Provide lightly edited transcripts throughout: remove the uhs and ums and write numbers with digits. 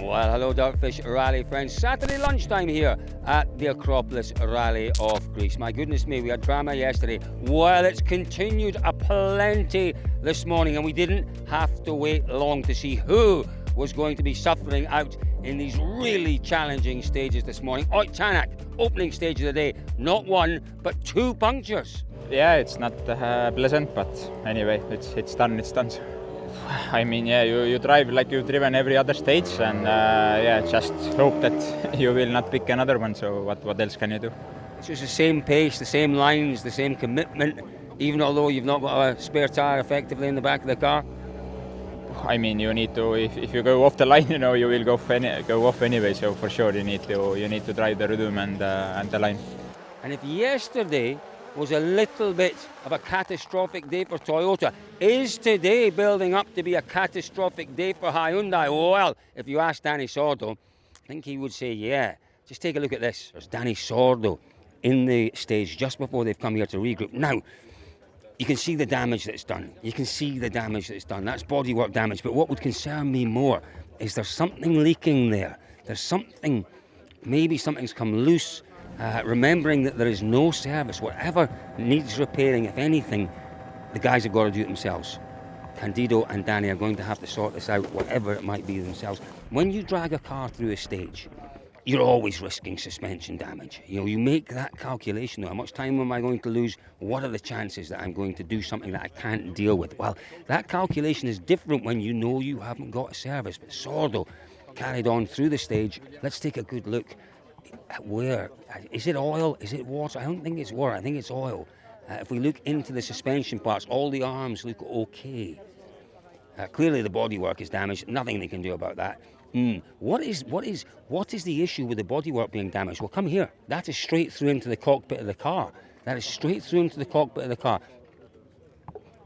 Well, hello Dirtfish Rally friends. Saturday lunchtime here at the Acropolis Rally of Greece. My goodness me, we had drama yesterday. Well, it's continued aplenty this morning, and we didn't have to wait long to see who was going to be suffering out in these really challenging stages this morning. Oitanak, opening stage of the day, not one, but two punctures. Yeah, it's not pleasant, but anyway, it's done. I mean, yeah, you drive like you've driven every other stage, and just hope that you will not pick another one. So what else can you do? It's just the same pace, the same lines, the same commitment, even although you've not got a spare tyre effectively in the back of the car. I mean, you need to. If you go off the line, you know you will go off anyway. So for sure you need to drive the rhythm and the line. And if yesterday was a little bit of a catastrophic day for Toyota, is today building up to be a catastrophic day for Hyundai? Well, if you ask Danny Sordo, I think he would say yeah. Just take a look at this. There's Danny Sordo in the stage just before they've come here to regroup. Now, you can see the damage that's done. That's bodywork damage. But what would concern me more is there's something leaking there. Maybe something's come loose. Remembering that there is no service, whatever needs repairing, if anything, the guys have got to do it themselves. Candido and Danny are going to have to sort this out, whatever it might be themselves. When you drag a car through a stage, you're always risking suspension damage. You know, you make that calculation, how much time am I going to lose? What are the chances that I'm going to do something that I can't deal with? Well, that calculation is different when you know you haven't got a service. But Sordo carried on through the stage. Let's take a good look. Where? Is it oil? Is it water? I don't think it's water. I think it's oil. If we look into the suspension parts, all the arms look okay. Clearly the bodywork is damaged. Nothing they can do about that. What is the issue with the bodywork being damaged? Well, come here. That is straight through into the cockpit of the car.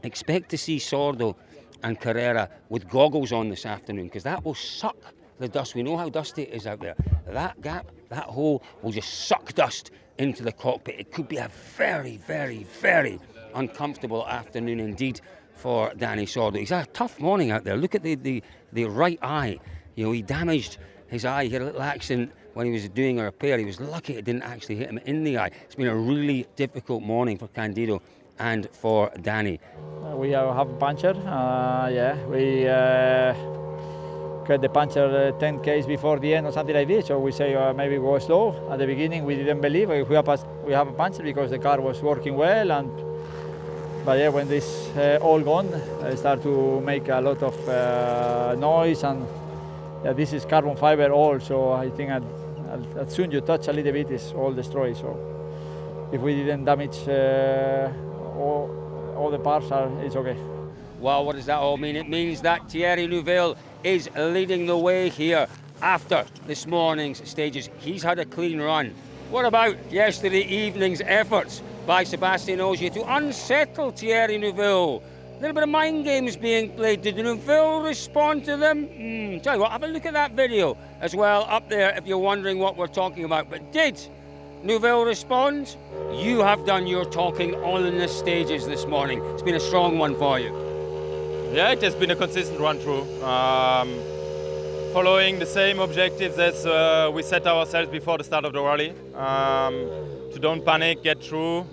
Expect to see Sordo and Carrera with goggles on this afternoon, because that will suck the dust. We know how dusty it is out there. That gap, that hole will just suck dust into the cockpit. It could be a very, very, very uncomfortable afternoon indeed for Danny Sordo. He's had a tough morning out there. Look at the right eye. You know, he damaged his eye. He had a little accident when he was doing a repair. He was lucky it didn't actually hit him in the eye. It's been a really difficult morning for Candido and for Danny. We have a puncture. We got the puncture 10 k's before the end or something like this. So we say maybe go slow. At the beginning we didn't believe we have a puncture because the car was working well. But yeah, when this all gone, I start to make a lot of noise, and this is carbon fiber all. So I think as soon you touch a little bit, it's all destroyed. So if we didn't damage all the parts, it's okay. Well, what does that all mean? It means that Thierry Neuville is leading the way here after this morning's stages. He's had a clean run. What about yesterday evening's efforts by Sebastian Ogier to unsettle Thierry Neuville? A little bit of mind games being played. Did Neuville respond to them? Tell you what, have a look at that video as well up there if you're wondering what we're talking about. But did Neuville respond? You have done your talking on the stages this morning. It's been a strong one for you. Yeah, it has been a consistent run through. Following the same objectives as we set ourselves before the start of the rally. To don't panic, get through,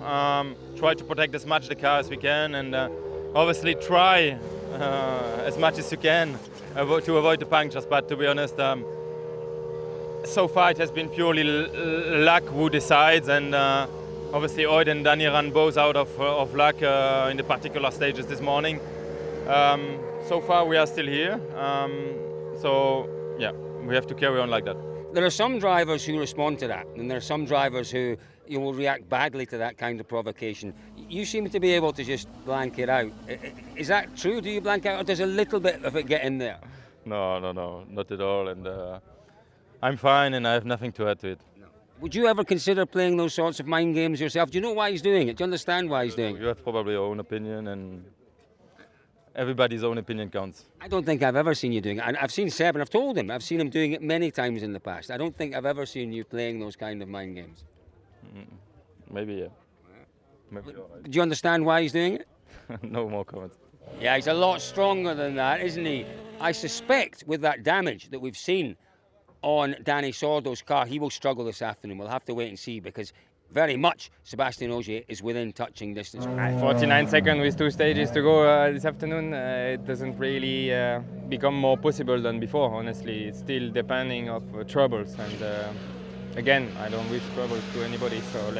try to protect as much the car as we can, and obviously try as much as you can to avoid the punctures. But to be honest, so far it has been purely luck who decides, and obviously Oid and Danny ran both out of luck in the particular stages this morning. So far we are still here, so yeah, we have to carry on like that. There are some drivers who respond to that, and there are some drivers who will react badly to that kind of provocation. You seem to be able to just blank it out. Is that true? Do you blank out, or does a little bit of it get in there? No, not at all, and I'm fine, and I have nothing to add to it. No. Would you ever consider playing those sorts of mind games yourself? Do you know why he's doing it? Do you understand why he's doing it? You have probably your own opinion, and everybody's own opinion counts. I don't think I've ever seen you doing it. I've seen Seb, and I've told him, I've seen him doing it many times in the past. I don't think I've ever seen you playing those kind of mind games. Maybe, yeah. Maybe. Do you understand why he's doing it? No more comments. Yeah, he's a lot stronger than that, isn't he? I suspect with that damage that we've seen on Danny Sordo's car. He will struggle this afternoon. We'll have to wait and see, because very much Sebastian Ogier is within touching distance. 49 seconds with 2 stages to go this afternoon. It doesn't really become more possible than before, honestly. It's still depending of troubles, and again, I don't wish troubles to anybody, so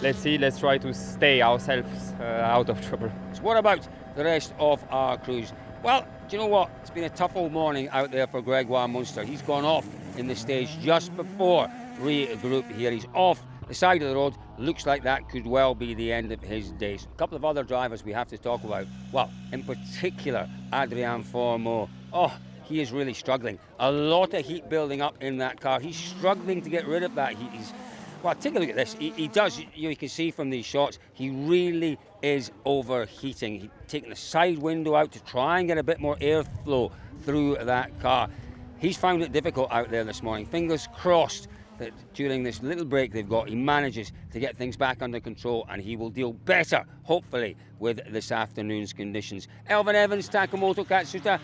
let's see, let's try to stay ourselves out of trouble. So what about the rest of our crews? Well, do you know what? It's been a tough old morning out there for Gregoire Munster. He's gone off in the stage just before regroup here. He's off the side of the road. Looks like that could well be the end of his days. A couple of other drivers we have to talk about. Well, in particular, Adrien Fourmeau. Oh, he is really struggling. A lot of heat building up in that car. He's struggling to get rid of that heat. Well, take a look at this. He does, you can see from these shots, he really is overheating. He's taking the side window out to try and get a bit more airflow through that car. He's found it difficult out there this morning. Fingers crossed that during this little break they've got, he manages to get things back under control, and he will deal better, hopefully, with this afternoon's conditions. Elvin Evans, Takamoto Katsuta,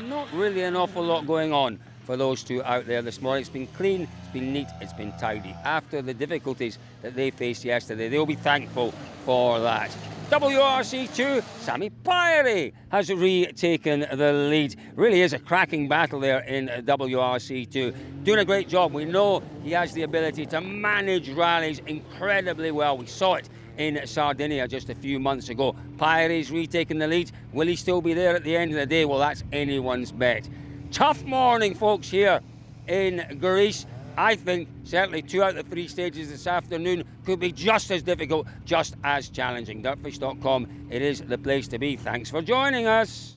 not really an awful lot going on for those two out there this morning. It's been clean, it's been neat, it's been tidy. After the difficulties that they faced yesterday, they'll be thankful for that. WRC2, Sami Pairi has retaken the lead. Really is a cracking battle there in WRC2. Doing a great job. We know he has the ability to manage rallies incredibly well. We saw it in Sardinia just a few months ago. Pairi's retaken the lead. Will he still be there at the end of the day? Well, that's anyone's bet. Tough morning, folks, here in Greece. I think certainly 2 out of 3 stages this afternoon could be just as difficult, just as challenging. Dirtfish.com, it is the place to be. Thanks for joining us.